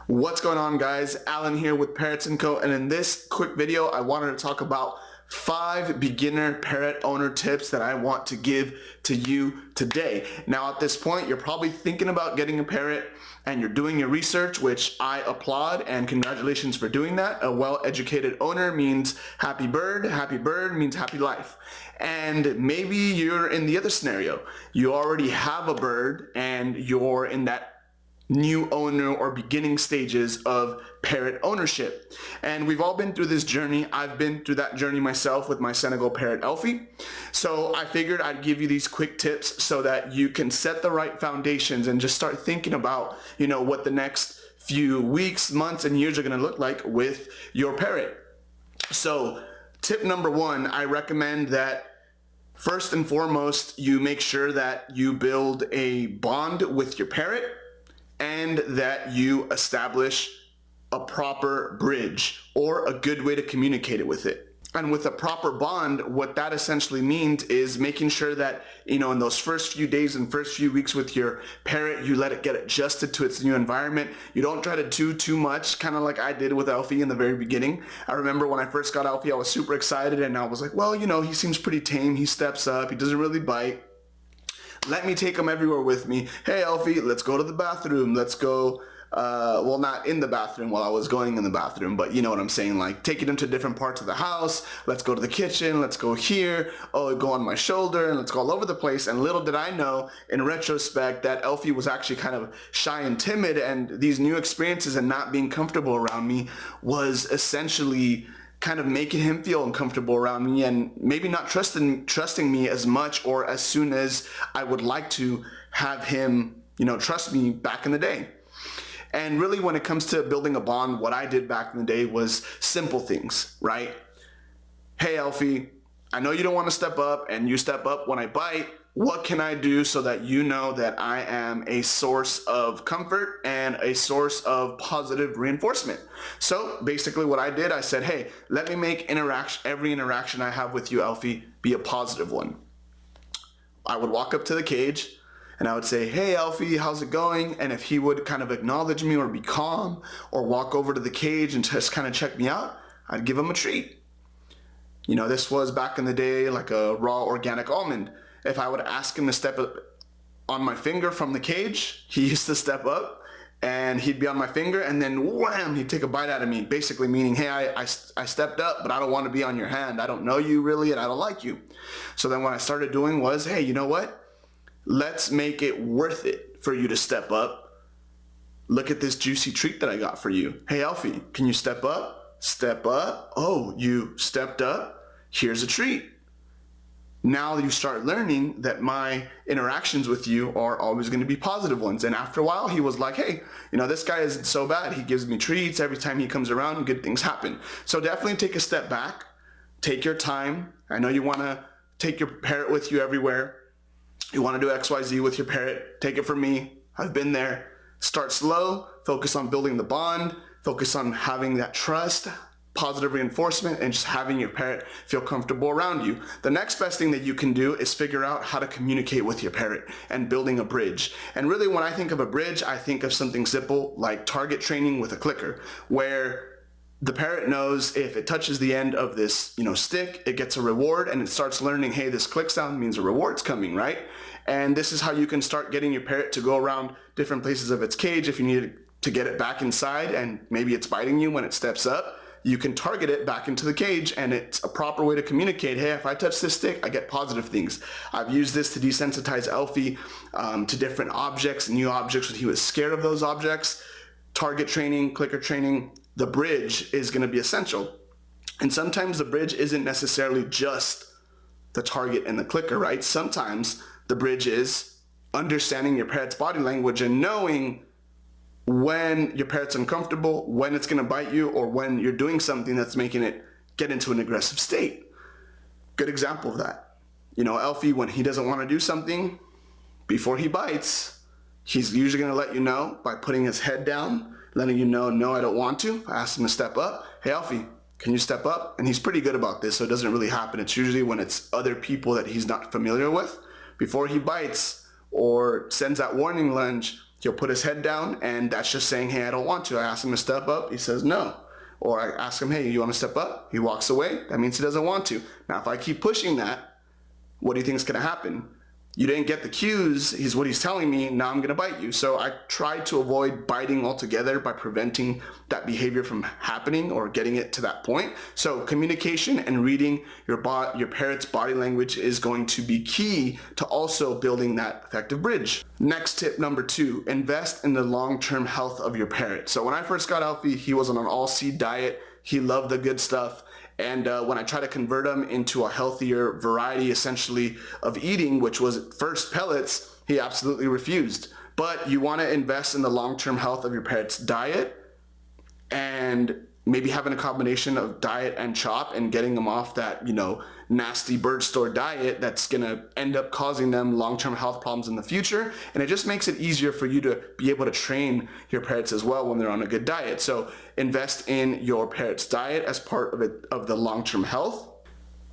What's going on, guys? Alan here with Parrots&Co, and in this quick video I wanted to talk about 5 beginner parrot owner tips that I want to give to you today. Now at this point you're probably thinking about getting a parrot and you're doing your research, which I applaud and congratulations for doing that. A well-educated owner means happy bird means happy life. And maybe you're in the other scenario. You already have a bird and you're in that new owner or beginning stages of parrot ownership. And we've all been through this journey. I've been through that journey myself with my Senegal parrot Elfie. So I figured I'd give you these quick tips so that you can set the right foundations and just start thinking about, what the next few weeks, months, and years are going to look like with your parrot. So tip number 1, I recommend that first and foremost, you make sure that you build a bond with your parrot and that you establish a proper bridge or a good way to communicate it with it. And with a proper bond, what that essentially means is making sure that, in those first few days and first few weeks with your parrot, you let it get adjusted to its new environment. You don't try to do too much, kind of like I did with Elfie in the very beginning. I remember when I first got Elfie, I was super excited and I was like, well, he seems pretty tame. He steps up. He doesn't really bite. Let me take him everywhere with me. Hey, Elfie, let's go to the bathroom. Let's go, well, not in the bathroom while I was going in the bathroom, but you know what I'm saying, like taking him to different parts of the house. Let's go to the kitchen. Let's go here. Oh, go on my shoulder, and let's go all over the place. And little did I know, in retrospect, that Elfie was actually kind of shy and timid, and these new experiences and not being comfortable around me was essentially kind of making him feel uncomfortable around me and maybe not trusting me as much or as soon as I would like to have him, trust me back in the day. And really when it comes to building a bond, what I did back in the day was simple things, right? Hey, Elfie, I know you don't want to step up and you step up when I bite. What can I do so that you know that I am a source of comfort and a source of positive reinforcement? So basically what I did, I said, hey, let me make every interaction I have with you, Elfie, be a positive one. I would walk up to the cage and I would say, hey, Elfie, how's it going? And if he would kind of acknowledge me or be calm or walk over to the cage and just kind of check me out, I'd give him a treat. This was back in the day like a raw organic almond. If I would ask him to step up on my finger from the cage, he used to step up and he'd be on my finger and then wham, he'd take a bite out of me, basically meaning, hey, I stepped up, but I don't want to be on your hand. I don't know you really and I don't like you. So then what I started doing was, hey, you know what? Let's make it worth it for you to step up. Look at this juicy treat that I got for you. Hey, Elfie, can you step up? Step up. Oh, you stepped up. Here's a treat. Now you start learning that my interactions with you are always going to be positive ones. And after a while, he was like, hey, this guy isn't so bad. He gives me treats. Every time he comes around, good things happen. So definitely take a step back. Take your time. I know you want to take your parrot with you everywhere. You want to do XYZ with your parrot. Take it from me. I've been there. Start slow. Focus on building the bond. Focus on having that trust, positive reinforcement, and just having your parrot feel comfortable around you. The next best thing that you can do is figure out how to communicate with your parrot and building a bridge. And really when I think of a bridge, I think of something simple like target training with a clicker, where the parrot knows if it touches the end of this, stick, it gets a reward, and it starts learning, hey, this click sound means a reward's coming, right? And this is how you can start getting your parrot to go around different places of its cage. If you need to get it back inside and maybe it's biting you when it steps up, you can target it back into the cage, and it's a proper way to communicate, hey, if I touch this stick, I get positive things. I've used this to desensitize Elfie to different objects, new objects, when he was scared of those objects. Target training, clicker training, the bridge is going to be essential. And sometimes the bridge isn't necessarily just the target and the clicker, right? Sometimes the bridge is understanding your parrot's body language and knowing when your parrot's uncomfortable, when it's going to bite you, or when you're doing something that's making it get into an aggressive state. Good example of that. Elfie, when he doesn't want to do something, before he bites, he's usually going to let you know by putting his head down, letting you know, no, I don't want to. I asked him to step up. Hey, Elfie, can you step up? And he's pretty good about this, so it doesn't really happen. It's usually when it's other people that he's not familiar with. Before he bites or sends that warning lunge, he'll put his head down, and that's just saying, hey, I don't want to. I ask him to step up. He says no. Or I ask him, hey, you want to step up? He walks away. That means he doesn't want to. Now, if I keep pushing that, what do you think is going to happen? You didn't get the cues, is what he's telling me, now I'm gonna bite you. So I try to avoid biting altogether by preventing that behavior from happening or getting it to that point. So communication and reading your parrot's body language is going to be key to also building that effective bridge. Next tip number 2, invest in the long-term health of your parrot. So when I first got Elfie, he was on an all-seed diet. He loved the good stuff. And when I try to convert him into a healthier variety, essentially, of eating, which was first pellets, he absolutely refused. But you want to invest in the long-term health of your parrot's diet, and maybe having a combination of diet and chop and getting them off that, nasty bird store diet that's going to end up causing them long-term health problems in the future. And it just makes it easier for you to be able to train your parrots as well when they're on a good diet. So invest in your parrot's diet as part of the long-term health.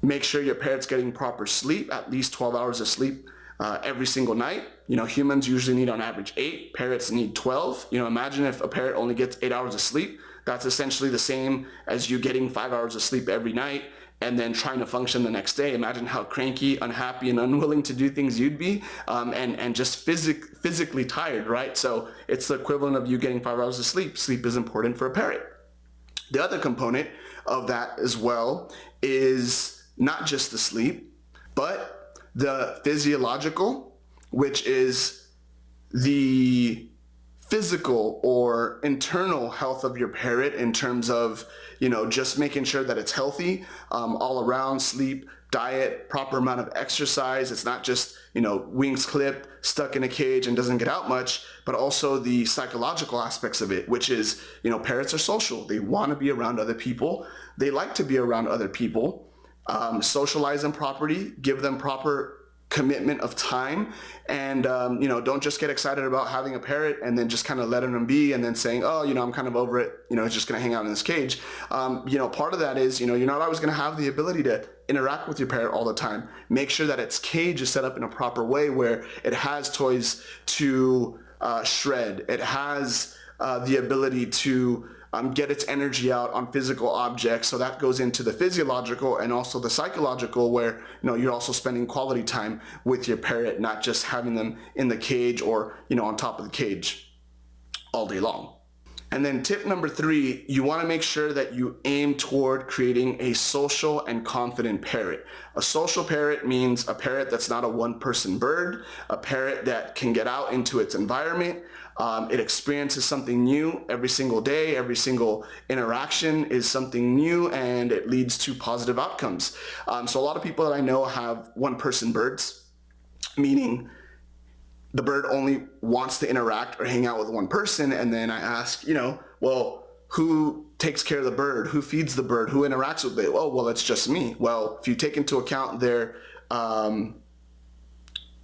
Make sure your parrot's getting proper sleep, at least 12 hours of sleep every single night. Humans usually need on average 8, parrots need 12. Imagine if a parrot only gets 8 hours of sleep. That's essentially the same as you getting 5 hours of sleep every night and then trying to function the next day. Imagine how cranky, unhappy, and unwilling to do things you'd be, and just physically tired, right? So it's the equivalent of you getting 5 hours of sleep. Sleep is important for a parrot. The other component of that as well is not just the sleep, but the physiological, which is the physical or internal health of your parrot in terms of, just making sure that it's healthy all around, sleep, diet, proper amount of exercise. It's not just, wings clipped, stuck in a cage and doesn't get out much, but also the psychological aspects of it, which is, parrots are social. They want to be around other people. They like to be around other people. Socialize them properly, give them proper commitment of time, and don't just get excited about having a parrot and then just kind of letting them be and then saying, oh, I'm kind of over it, it's just going to hang out in this cage. Part of that is, you're not always going to have the ability to interact with your parrot all the time. Make sure that its cage is set up in a proper way where it has toys to shred. It has the ability to get its energy out on physical objects. So that goes into the physiological and also the psychological, where you're also spending quality time with your parrot, not just having them in the cage or on top of the cage all day long. And then tip number 3, you want to make sure that you aim toward creating a social and confident parrot. A social parrot means a parrot that's not a one-person bird, a parrot that can get out into its environment. It experiences something new every single day. Every single interaction is something new, and it leads to positive outcomes. So a lot of people that I know have one-person birds, meaning the bird only wants to interact or hang out with one person, and then I ask, well, who takes care of the bird? Who feeds the bird? Who interacts with it? Oh, well, it's just me. Well, if you take into account their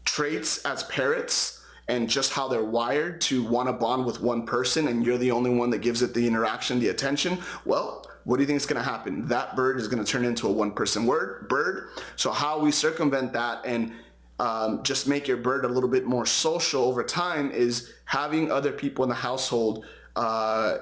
traits as parrots and just how they're wired to want to bond with one person, and you're the only one that gives it the interaction, the attention, well, what do you think is going to happen? That bird is going to turn into a one-person bird. So how we circumvent that and just make your bird a little bit more social over time is having other people in the household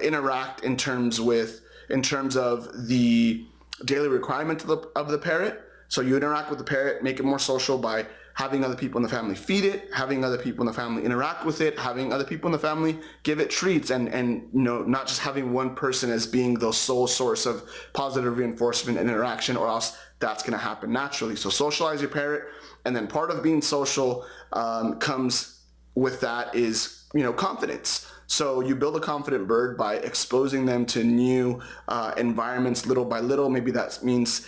interact in terms of the daily requirement of the parrot. So you interact with the parrot, make it more social by having other people in the family feed it, having other people in the family interact with it, having other people in the family give it treats, and not just having one person as being the sole source of positive reinforcement and interaction, or else that's going to happen naturally. So socialize your parrot, and then part of being social comes with that is confidence. So you build a confident bird by exposing them to new environments little by little. Maybe that means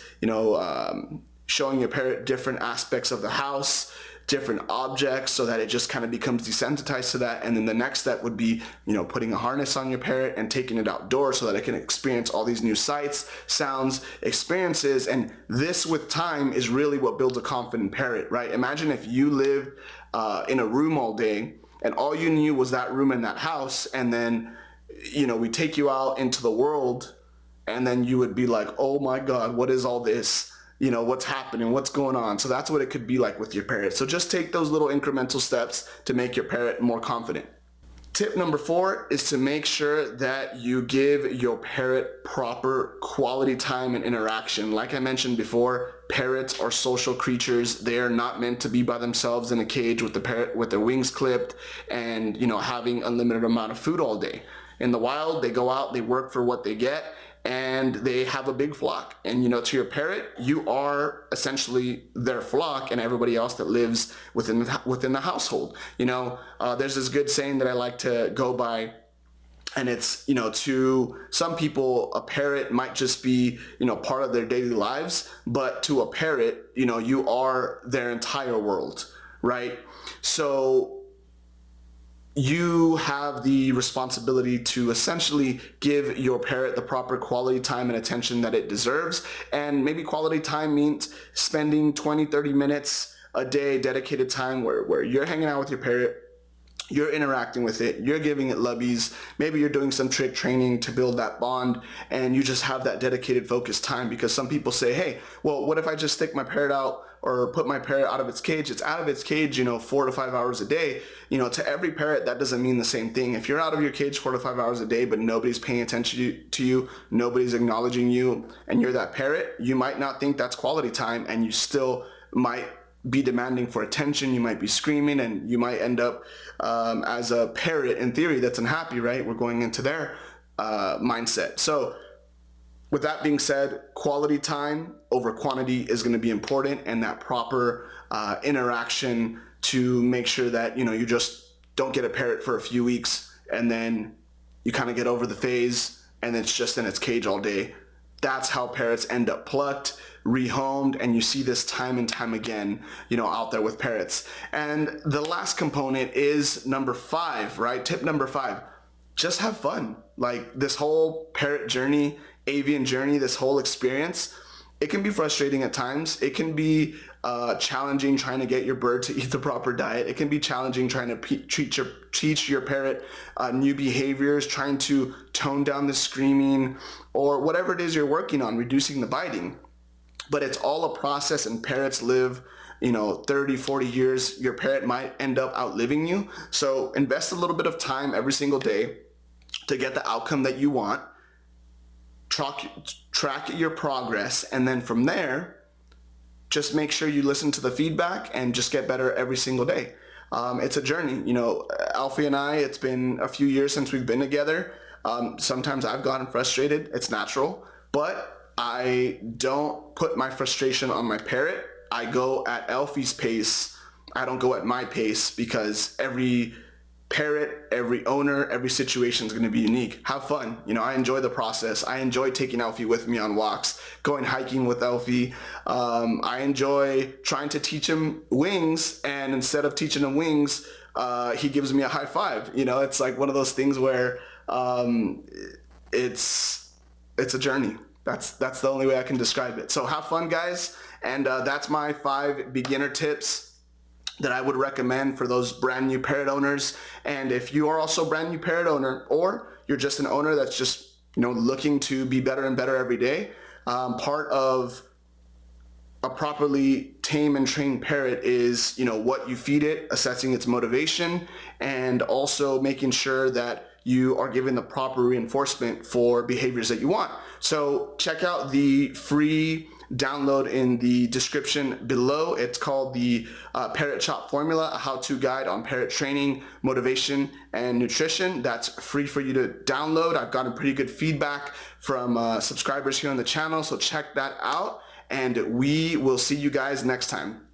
showing your parrot different aspects of the house, different objects, so that it just kind of becomes desensitized to that. And then the next step would be, putting a harness on your parrot and taking it outdoors so that it can experience all these new sights, sounds, experiences. And this, with time, is really what builds a confident parrot, right? Imagine if you lived in a room all day and all you knew was that room in that house, and then, we take you out into the world, and then you would be like, oh my God, what is all this? What's happening, what's going on? So that's what it could be like with your parrot. So just take those little incremental steps to make your parrot more confident. Tip number 4 is to make sure that you give your parrot proper quality time and interaction. Like I mentioned before, parrots are social creatures. They are not meant to be by themselves in a cage with the parrot with their wings clipped and, you know, having unlimited amount of food all day. In the wild, they go out, they work for what they get, and they have a big flock. And, you know, to your parrot, you are essentially their flock and everybody else that lives within the household. You know, there's this good saying that I like to go by, and it's, you know, to some people, a parrot might just be, you know, part of their daily lives, but to a parrot, you know, you are their entire world, right? So you have the responsibility to essentially give your parrot the proper quality time and attention that it deserves. And maybe quality time means spending 20-30 minutes a day, dedicated time where you're hanging out with your parrot, you're interacting with it, you're giving it lubbies, maybe you're doing some trick training to build that bond, and you just have that dedicated focused time. Because some people say, hey, well, what if I just stick my parrot out or put my parrot out of its cage? It's out of its cage, you know, 4 to 5 hours a day. You know, to every parrot, that doesn't mean the same thing. If you're out of your cage 4 to 5 hours a day, but nobody's paying attention to you, nobody's acknowledging you, and you're that parrot, you might not think that's quality time, and you still might be demanding for attention. You might be screaming, and you might end up as a parrot, in theory, that's unhappy, right? We're going into their mindset. So with that being said, quality time over quantity is going to be important, and that proper interaction to make sure that, you know, you just don't get a parrot for a few weeks and then you kind of get over the phase and it's just in its cage all day. That's how parrots end up plucked, rehomed, and you see this time and time again, you know, out there with parrots. And the last component is number 5, right? Tip number 5, just have fun. Like, this whole parrot journey, avian journey, this whole experience, it can be frustrating at times. It can be challenging trying to get your bird to eat the proper diet. It can be challenging trying to teach your parrot new behaviors, trying to tone down the screaming, or whatever it is you're working on, reducing the biting. But it's all a process, and parrots live, you know, 30, 40 years. Your parrot might end up outliving you. So invest a little bit of time every single day to get the outcome that you want. Track your progress, and then from there, just make sure you listen to the feedback and just get better every single day. It's a journey. You know, Elfie and I, it's been a few years since we've been together. Sometimes I've gotten frustrated. It's natural, but I don't put my frustration on my parrot. I go at Elfie's pace. I don't go at my pace, because every parrot, every owner, every situation is going to be unique. Have fun. You know, I enjoy the process. I enjoy taking Elfie with me on walks, going hiking with Elfie. I enjoy trying to teach him wings, and instead of teaching him wings, he gives me a high five. You know, it's like one of those things where it's a journey. That's the only way I can describe it. So have fun, guys. And that's my 5 beginner tips that I would recommend for those brand new parrot owners. And if you are also a brand new parrot owner, or you're just an owner that's just, you know, looking to be better and better every day, part of a properly tame and trained parrot is, you know, what you feed it, assessing its motivation, and also making sure that you are giving the proper reinforcement for behaviors that you want. So check out the free download in the description below. It's called the Parrot Chop Formula, a how-to guide on parrot training, motivation, and nutrition. That's free for you to download. I've gotten pretty good feedback from subscribers here on the channel, so check that out, and we will see you guys next time.